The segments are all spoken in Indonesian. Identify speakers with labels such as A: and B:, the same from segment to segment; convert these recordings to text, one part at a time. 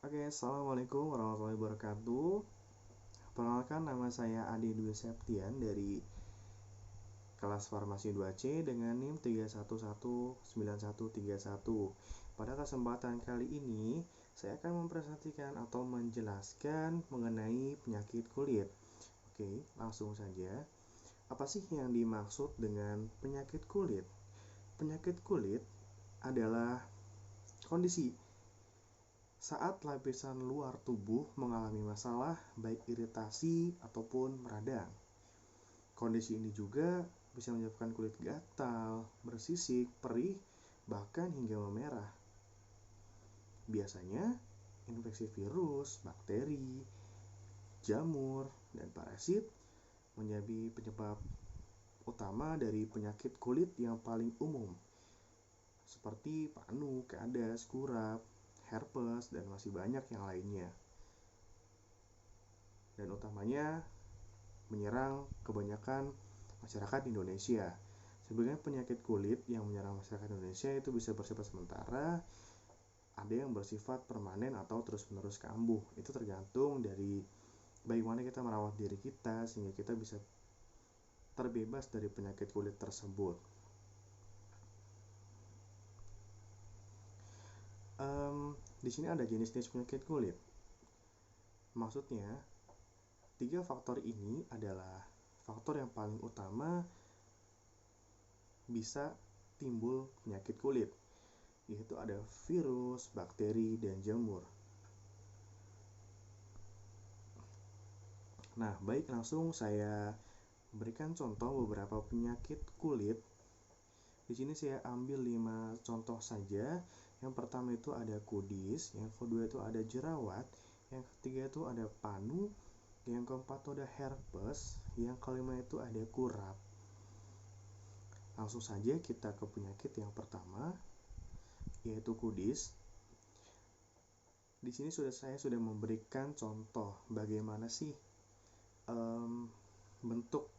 A: Oke, Assalamualaikum warahmatullahi wabarakatuh. Perkenalkan, nama saya Ade Dwi Septian dari kelas Farmasi 2C dengan NIM 3119131. Pada kesempatan kali ini, saya akan mempresentasikan atau menjelaskan mengenai penyakit kulit. Oke, langsung saja. Apa sih yang dimaksud dengan penyakit kulit? Penyakit kulit adalah kondisi saat lapisan luar tubuh mengalami masalah, baik iritasi ataupun meradang. Kondisi ini juga bisa menyebabkan kulit gatal, bersisik, perih, bahkan hingga memerah. Biasanya, infeksi virus, bakteri, jamur, dan parasit menjadi penyebab utama dari penyakit kulit yang paling umum, seperti panu, kadas, kurap, herpes, dan masih banyak yang lainnya. Dan utamanya menyerang kebanyakan masyarakat Indonesia. Sebagian penyakit kulit yang menyerang masyarakat Indonesia itu bisa bersifat sementara, ada yang bersifat permanen atau terus-menerus kambuh. Itu tergantung dari bagaimana kita merawat diri kita sehingga kita bisa terbebas dari penyakit kulit tersebut. Di sini ada jenis-jenis penyakit kulit. Maksudnya, 3 faktor ini adalah faktor yang paling utama bisa timbul penyakit kulit, yaitu ada virus, bakteri, dan jamur. Nah, baik, langsung saya berikan contoh beberapa penyakit kulit. Di sini saya ambil 5 contoh saja. Yang pertama itu ada kudis, yang kedua itu ada jerawat, yang ketiga itu ada panu, yang keempat itu ada herpes, yang kelima itu ada kurap. Langsung saja kita ke penyakit yang pertama, yaitu kudis. Di sini saya sudah memberikan contoh bagaimana sih bentuk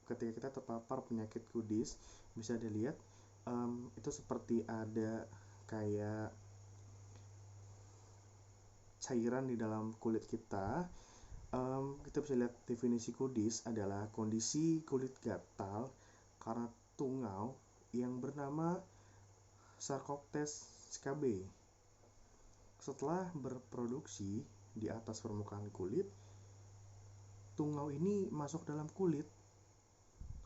A: ketika kita terpapar penyakit kudis. Bisa dilihat itu seperti ada kayak cairan di dalam kulit kita. Kita bisa lihat definisi kudis adalah kondisi kulit gatal karena tungau yang bernama Sarcoptes scabiei. Setelah berproduksi di atas permukaan kulit, tungau ini masuk dalam kulit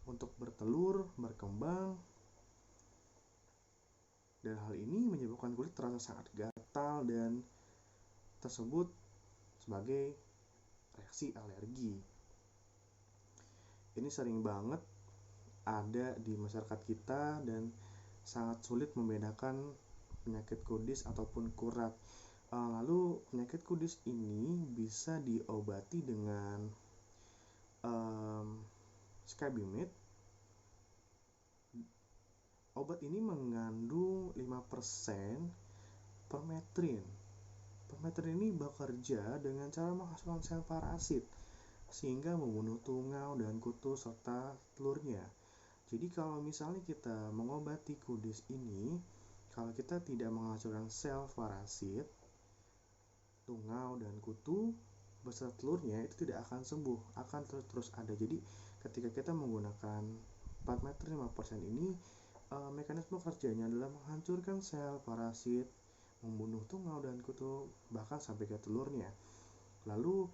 A: untuk bertelur, berkembang, dan hal ini menyebabkan kulit terasa sangat gatal dan tersebut sebagai reaksi alergi. Ini sering banget ada di masyarakat kita dan sangat sulit membedakan penyakit kudis ataupun kurap. Lalu penyakit kudis ini bisa diobati dengan Scabimet. Obat ini mengandung 5% permetrin. Permetrin ini bekerja dengan cara menghasilkan sel parasit sehingga membunuh tungau dan kutu serta telurnya. Jadi kalau misalnya kita mengobati kudis ini, kalau kita tidak menghasilkan sel parasit, tungau dan kutu beserta telurnya itu tidak akan sembuh, akan terus ada. Jadi ketika kita menggunakan permetrin 5% ini, mekanisme kerjanya adalah menghancurkan sel parasit, membunuh tungau dan kutu, bahkan sampai ke telurnya. Lalu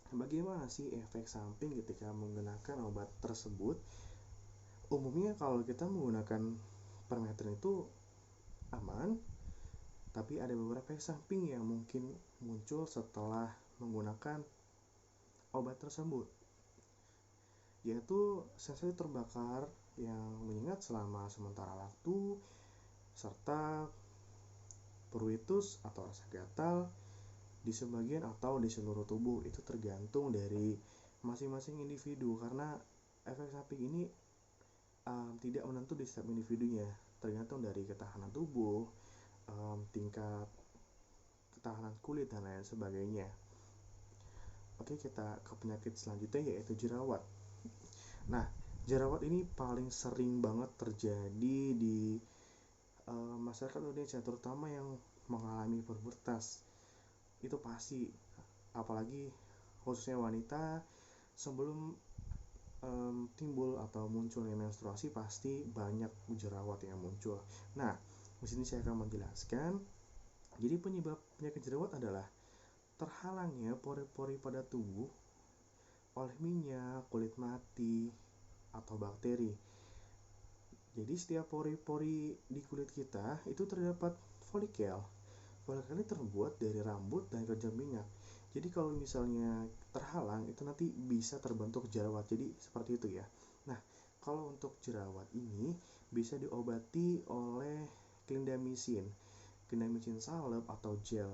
A: bagaimana sih efek samping ketika menggunakan obat tersebut? Umumnya kalau kita menggunakan permetrin itu aman, tapi ada beberapa efek samping yang mungkin muncul setelah menggunakan obat tersebut, yaitu sensasi terbakar yang menyengat selama sementara waktu, serta pruritus atau rasa gatal di sebagian atau di seluruh tubuh. Itu tergantung dari masing-masing individu, karena efek samping ini tidak menentu di setiap individunya, tergantung dari ketahanan tubuh, tingkat ketahanan kulit, dan lain sebagainya. Oke, kita ke penyakit selanjutnya, yaitu jerawat. Nah, jerawat ini paling sering banget terjadi di masyarakat Indonesia, terutama yang mengalami pubertas. Itu pasti, apalagi khususnya wanita sebelum timbul atau munculnya menstruasi pasti banyak jerawat yang muncul. Nah, di sini saya akan menjelaskan. Jadi penyebab penyakit jerawat adalah terhalangnya pori-pori pada tubuh oleh minyak, kulit mati, atau bakteri. Jadi setiap pori-pori di kulit kita itu terdapat folikel. Folikel ini terbuat dari rambut dan kelenjar minyak. Jadi kalau misalnya terhalang itu nanti bisa terbentuk jerawat. Jadi seperti itu ya. Nah, kalau untuk jerawat ini bisa diobati oleh clindamycin, salep atau gel.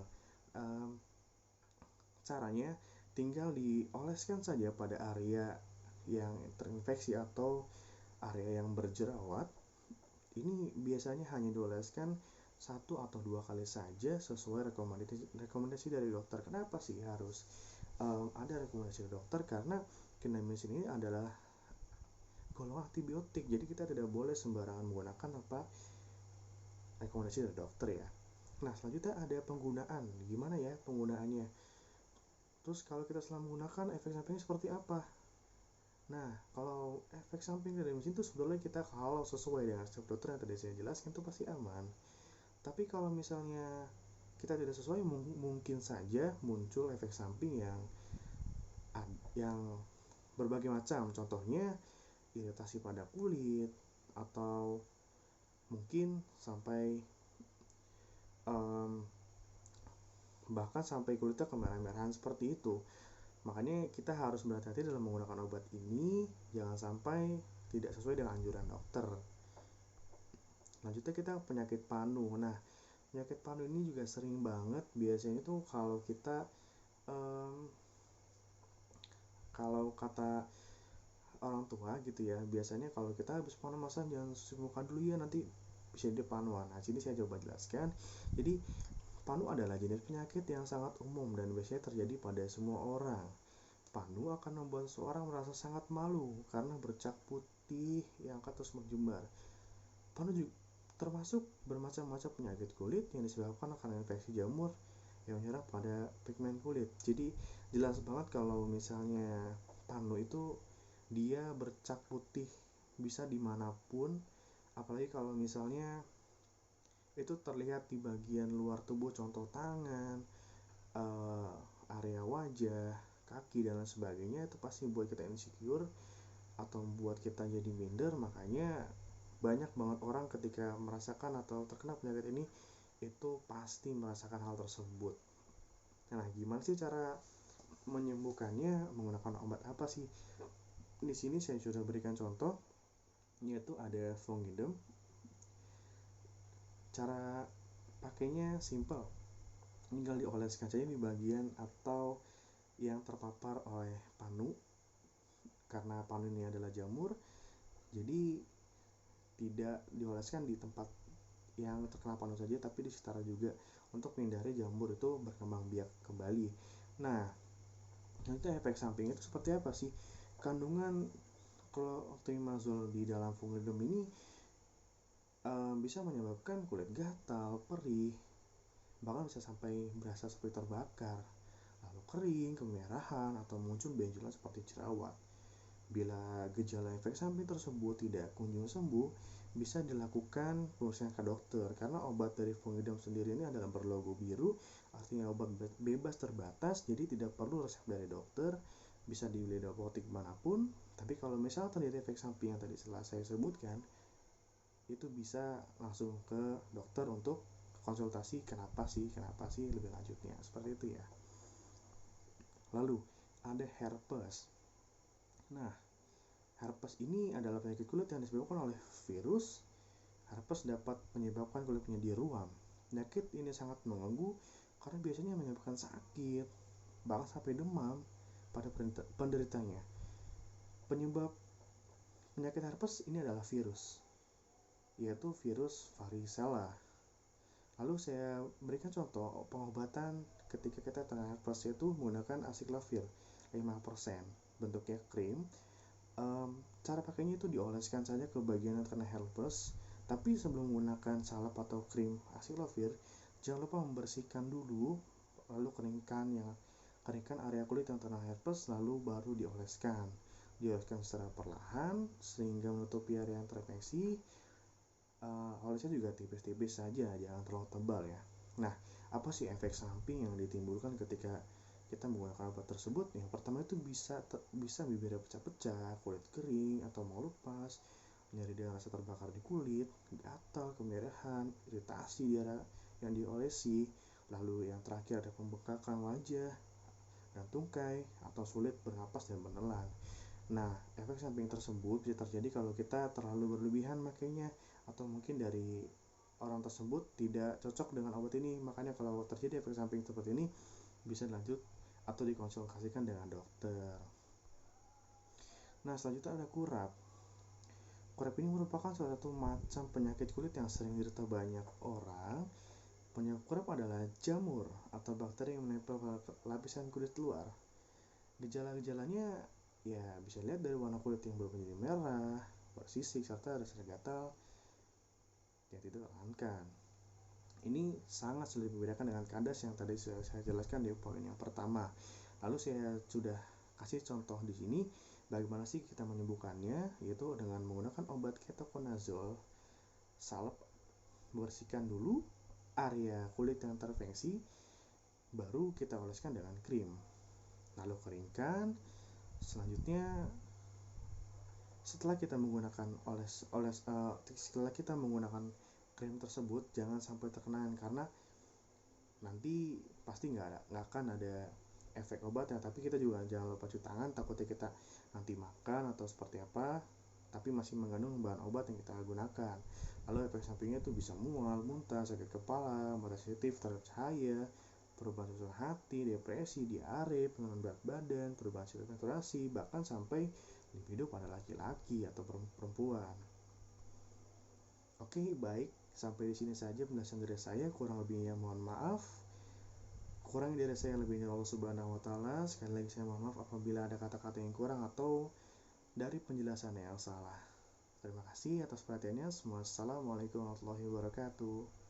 A: Caranya tinggal dioleskan saja pada area yang terinfeksi atau area yang berjerawat. Ini biasanya hanya dioleskan 1 atau 2 kali saja sesuai rekomendasi dari dokter. Kenapa sih harus ada rekomendasi dari dokter? Karena clindamycin ini adalah golongan antibiotik, jadi kita tidak boleh sembarangan menggunakan apa rekomendasi dari dokter ya. Nah, selanjutnya ada penggunaan. Gimana ya penggunaannya? Terus kalau kita setelah menggunakan, efek sampingnya seperti apa? Nah, kalau efek samping dari mesin itu sebetulnya kita kalau sesuai dengan resep dokter yang tadi saya jelaskan itu pasti aman. Tapi kalau misalnya kita tidak sesuai, mungkin saja muncul efek samping yang berbagai macam. Contohnya iritasi pada kulit atau mungkin sampai bahkan sampai kulitnya kemerah-merahan seperti itu. Makanya kita harus berhati-hati dalam menggunakan obat ini, jangan sampai tidak sesuai dengan anjuran dokter. Lanjutnya kita penyakit panu. Nah, penyakit panu ini juga sering banget biasanya tuh kalau kita kalau kata orang tua gitu ya, biasanya kalau kita habis panas-panasan jangan cuci muka dulu ya, nanti bisa jadi panuan. Nah, sini saya coba jelaskan. Jadi panu adalah jenis penyakit yang sangat umum dan biasanya terjadi pada semua orang. Panu akan membuat seseorang merasa sangat malu karena bercak putih yang akan terus menjembar. Panu juga termasuk bermacam-macam penyakit kulit yang disebabkan karena infeksi jamur yang menyerang pada pigmen kulit. Jadi jelas banget kalau misalnya panu itu dia bercak putih bisa dimanapun, apalagi kalau misalnya itu terlihat di bagian luar tubuh, contoh tangan, area wajah, kaki dan lain sebagainya. Itu pasti buat kita insecure atau membuat kita jadi minder. Makanya banyak banget orang ketika merasakan atau terkena penyakit ini itu pasti merasakan hal tersebut. Nah, gimana sih cara menyembuhkannya? Menggunakan obat apa sih? Di sini saya sudah berikan contoh, yaitu ada Fongidem. Cara pakainya simple, tinggal dioleskan saja di bagian atau yang terpapar oleh panu. Karena panu ini adalah jamur, jadi tidak dioleskan di tempat yang terkena panu saja, tapi di sekitar juga untuk menghindari jamur itu berkembang biak kembali. Nah, nanti efek samping itu seperti apa sih? Kandungan clotrimazole di dalam Fongidem ini bisa menyebabkan kulit gatal, perih, bahkan bisa sampai berasa seperti terbakar, lalu kering, kemerahan, atau muncul benjolan seperti jerawat. Bila gejala efek samping tersebut tidak kunjung sembuh, bisa dilakukan pemeriksaan ke dokter, karena obat dari Fongidem sendiri ini adalah berlogo biru, artinya obat bebas terbatas, jadi tidak perlu resep dari dokter, bisa dibeli di apotek manapun. Tapi kalau misalnya terjadi efek samping yang tadi setelah saya sebutkan, itu bisa langsung ke dokter untuk konsultasi kenapa sih lebih lanjutnya, seperti itu ya. Lalu ada herpes. Nah, herpes ini adalah penyakit kulit yang disebabkan oleh virus. Herpes dapat menyebabkan kulit menjadi ruam. Penyakit ini sangat mengganggu karena biasanya menyebabkan sakit, bahkan sampai demam pada penderitanya. Penyebab penyakit herpes ini adalah virus, yaitu virus varicella. Lalu saya berikan contoh pengobatan ketika kita terkena herpes, yaitu menggunakan acyclovir 5%, bentuknya krim. Cara pakainya itu dioleskan saja ke bagian yang terkena herpes, tapi sebelum menggunakan salep atau krim acyclovir, Jangan lupa membersihkan dulu, lalu keringkan area kulit yang terkena herpes, lalu baru dioleskan. Dioleskan secara perlahan sehingga menutupi area yang terinfeksi. Olesnya juga tipis-tipis saja, jangan terlalu tebal ya. Nah, apa sih efek samping yang ditimbulkan ketika kita menggunakan obat tersebut? Yang pertama itu bisa bibirnya pecah-pecah, kulit kering atau mau lepas, nyeri dengan rasa terbakar di kulit, gatal, kemerahan, iritasi di area yang diolesi, lalu yang terakhir ada pembengkakan wajah dan tungkai atau sulit bernapas dan menelan. Nah, efek samping tersebut bisa terjadi kalau kita terlalu berlebihan makanya, atau mungkin dari orang tersebut tidak cocok dengan obat ini. Makanya kalau terjadi efek samping seperti ini bisa lanjut atau dikonsultasikan dengan dokter. Nah, selanjutnya ada kurap. Kurap ini merupakan salah satu macam penyakit kulit yang sering diderita banyak orang. Penyebab kurap adalah jamur atau bakteri yang menempel pada lapisan kulit luar. Gejala-gejalanya ya bisa lihat dari warna kulit yang berubah menjadi merah, bersisik, serta rasa gatal yang tidak tertahankan. Ini sangat sulit dibedakan dengan kandas yang tadi sudah saya jelaskan di poin yang pertama. Lalu saya sudah kasih contoh di sini bagaimana sih kita menyembuhkannya, yaitu dengan menggunakan obat ketoconazole. Salep, bersihkan dulu area kulit yang terinfeksi, baru kita oleskan dengan krim. Lalu keringkan. Selanjutnya setelah kita menggunakan setelah kita menggunakan krim tersebut, jangan sampai terkenaan karena nanti pasti nggak akan ada efek obatnya. Tapi kita juga jangan lupa cuci tangan, takutnya kita nanti makan atau seperti apa tapi masih mengandung bahan obat yang kita gunakan. Lalu efek sampingnya itu bisa mual, muntah, sakit kepala, mata sensitif terhadap cahaya, perubahan suasana hati, depresi, diare, penurunan berat badan, perubahan saturasi, bahkan sampai libido pada laki-laki atau perempuan. Oke, baik. Sampai di sini saja penjelasan dari saya. Kurang lebihnya mohon maaf. Kurang dari saya lebihnya Allah Subhanahu wa taala. Sekali lagi saya mohon maaf apabila ada kata-kata yang kurang atau dari penjelasan yang salah. Terima kasih atas perhatiannya. Assalamualaikum warahmatullahi wabarakatuh.